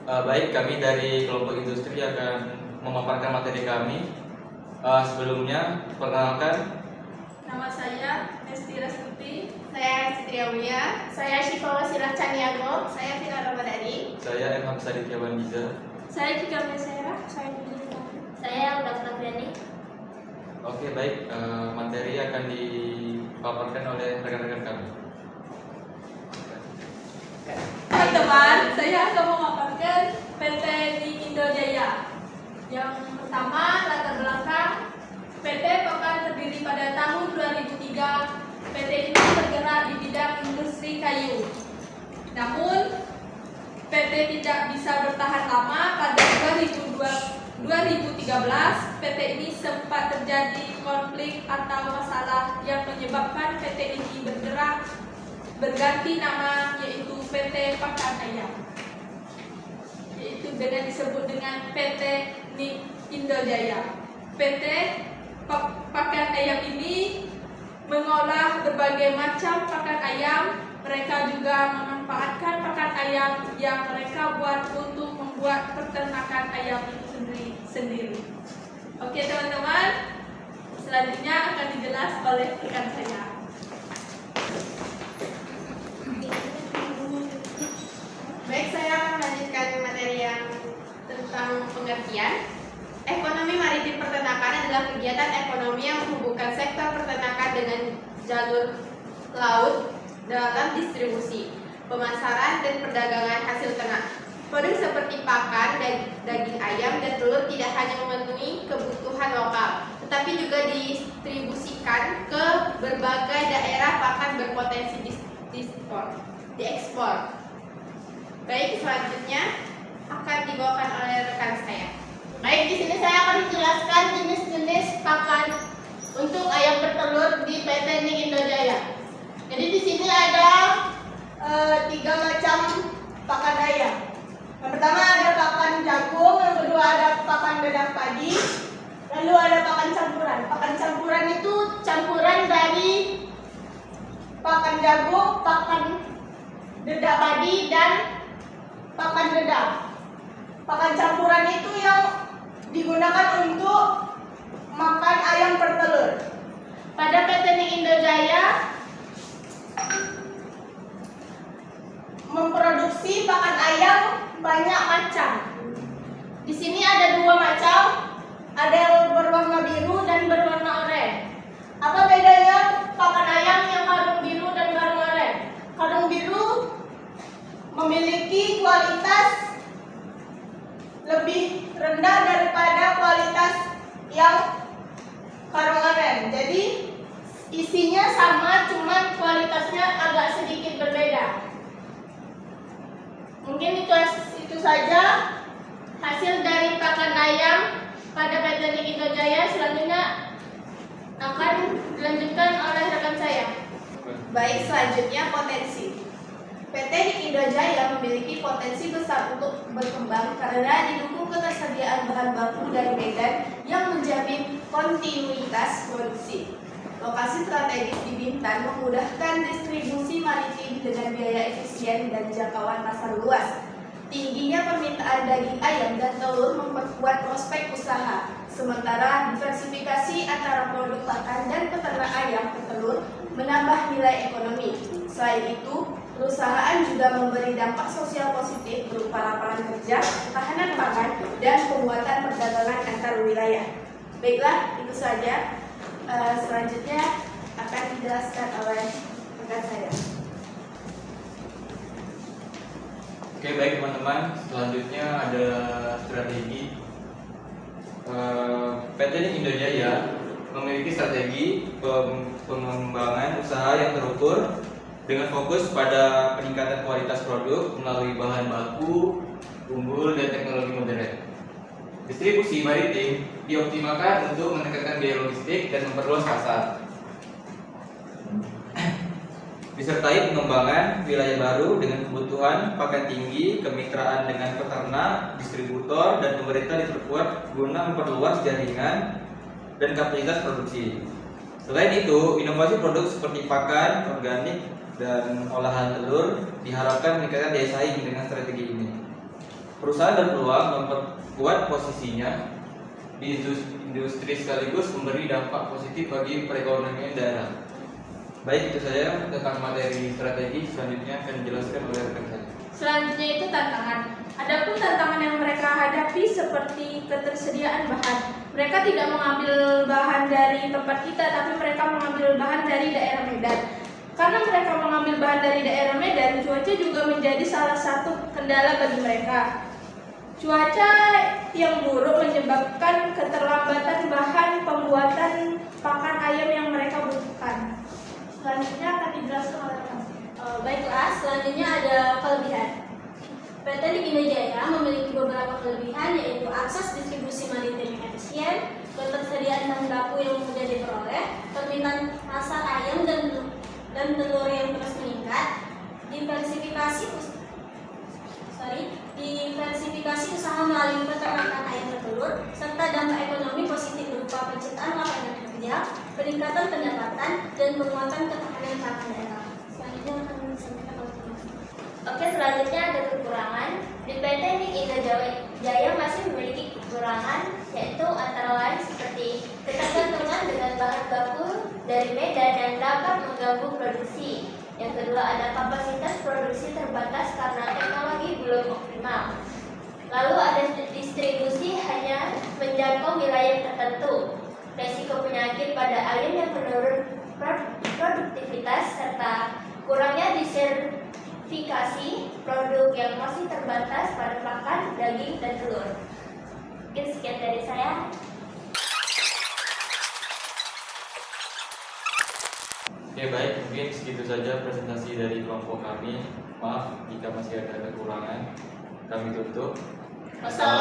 Baik, kami dari kelompok industri akan memaparkan materi kami. Sebelumnya, perkenalkan. Nama saya Nesti Rastuti. Saya Citri Aulia. Saya Syifa Wasilah Caniago. Saya Vina Ramadhani. Saya M. Hamsaditya Wandiza. Saya Kika Mesera. Saya Udah Tabriani. Oke, baik. Materi akan dipaparkan oleh rekan-rekan kami. Teman-teman, saya akan memaparkan PT di Indojaya. Yang pertama, latar belakang. PT Pakan terdiri pada tahun 2003. PT ini bergerak di bidang industri kayu. Namun, PT tidak bisa bertahan lama. Pada 2013, PT ini sempat terjadi konflik atau masalah yang menyebabkan PT ini berganti nama, yaitu PT Pakan Ayam, yaitu dengan disebut dengan PT Indojaya. PT Pakan Ayam ini mengolah berbagai macam pakan ayam. Mereka juga memanfaatkan pakan ayam yang mereka buat untuk membuat peternakan ayam itu sendiri. Oke teman-teman, selanjutnya akan dijelas oleh rekan saya. Baik, saya akan melanjutkan materi yang tentang pengertian. Ekonomi maritim peternakan adalah kegiatan ekonomi yang menghubungkan sektor peternakan dengan jalur laut dalam distribusi, pemasaran, dan perdagangan hasil ternak. Produk seperti pakan, daging ayam, dan telur tidak hanya memenuhi kebutuhan lokal, tetapi juga didistribusikan ke berbagai daerah, bahkan berpotensi diekspor. Baik, selanjutnya akan dibawakan oleh rekan saya. Baik, di sini saya akan menjelaskan jenis-jenis pakan untuk ayam bertelur di PT Nik Indojaya. Jadi di sini ada 3 macam pakan ayam. Yang pertama ada pakan jagung, yang kedua ada pakan dedam padi, lalu ada pakan campuran. Pakan campuran itu campuran dari pakan jagung, pakan dedam padi, dan pakan dedam. Pakan campuran itu yang digunakan untuk makan ayam bertelur. Pada PT Nik Indojaya memproduksi pakan ayam banyak macam. Di sini ada 2 macam, ada yang berwarna biru dan berwarna oranye. Apa bedanya pakan ayam yang karung biru dan karung oranye? Karung biru memiliki kualitas lebih rendah daripada kualitas yang karung oranye. Jadi isinya sama, cuma kualitasnya agak sedikit berbeda. Mungkin itu saja hasil dari pakan ayam pada PT Nik Indojaya. Selanjutnya akan dilanjutkan oleh rekan saya. Baik, selanjutnya potensi. PT Nik Indojaya memiliki potensi besar untuk berkembang karena didukung ketersediaan bahan baku dari Medan yang menjamin kontinuitas produksi. Lokasi strategis di Bintan memudahkan distribusi maritim dengan biaya efisien dan jangkauan pasar luas. Tingginya permintaan daging ayam dan telur memperkuat prospek usaha. Sementara diversifikasi antara produk pakan dan peternak ayam petelur menambah nilai ekonomi. Selain itu, perusahaan juga memberi dampak sosial positif berupa lapangan kerja, ketahanan pangan, dan penguatan perdagangan antar wilayah. Baiklah, itu saja. Selanjutnya akan dijelaskan oleh rekan saya. Oke, baik teman-teman. Selanjutnya ada strategi. PT Nik Indojaya memiliki strategi pengembangan usaha yang terukur dengan fokus pada peningkatan kualitas produk melalui bahan baku unggul dan teknologi modern. Distribusi maritim dioptimalkan untuk menekan biaya logistik dan memperluas pasar. Disertai pengembangan wilayah baru dengan kebutuhan pakan tinggi, kemitraan dengan peternak, distributor, dan pemerintah diperkuat guna memperluas jaringan dan kapasitas produksi. Selain itu, inovasi produk seperti pakan organik dan olahan telur diharapkan meningkatkan daya saing dengan strategi ini. Perusahaan berpeluang memperkuat posisinya di industri sekaligus memberi dampak positif bagi perekonomian daerah. Baik, itu saja tentang materi strategi. Selanjutnya akan dijelaskan oleh rekan saya. Selanjutnya itu tantangan. Adapun tantangan yang mereka hadapi seperti ketersediaan bahan. Mereka tidak mengambil bahan dari tempat kita, tapi mereka mengambil bahan dari daerah Medan. Karena mereka mengambil bahan dari daerah Medan, cuaca juga menjadi salah satu kendala bagi mereka. Cuaca yang buruk menyebabkan keterlambatan bahan pembuatan pakan ayam yang mereka butuhkan. Selanjutnya akan dijelaskan oleh Mas. Baiklah, selanjutnya ada kelebihan. PT Indo Jaya memiliki beberapa kelebihan, yaitu akses distribusi maritim yang efisien, ketersediaan bahan baku yang mudah diperoleh, permintaan pasar ayam dan telur yang terus meningkat, diversifikasi usaha melalui peternakan ayam bertelur, serta dampak ekonomi positif berupa penciptaan lapangan kerja, peningkatan pendapatan, dan penguatan ketahanan pangan daerah. Selanjutnya akan disampaikan oleh Mas. Oke, selanjutnya ada kekurangan. Di PT Indo Jaya masih memiliki kekurangan, yaitu antara lain seperti ketergantungan dengan bahan baku dari Medan yang dapat mengganggu produksi. Yang kedua, ada kapasitas produksi terbatas karena teknologi belum optimal. Lalu ada distribusi hanya menjangkau wilayah tertentu. Resiko penyakit pada ayam yang menurun produktivitas serta kurangnya disertifikasi produk yang masih terbatas pada pakan, daging, dan telur. Mungkin sekian dari saya. Oke, baik, mungkin segitu saja presentasi dari kelompok kami. Maaf jika masih ada kekurangan. Kami tutup. Wassalamualaikum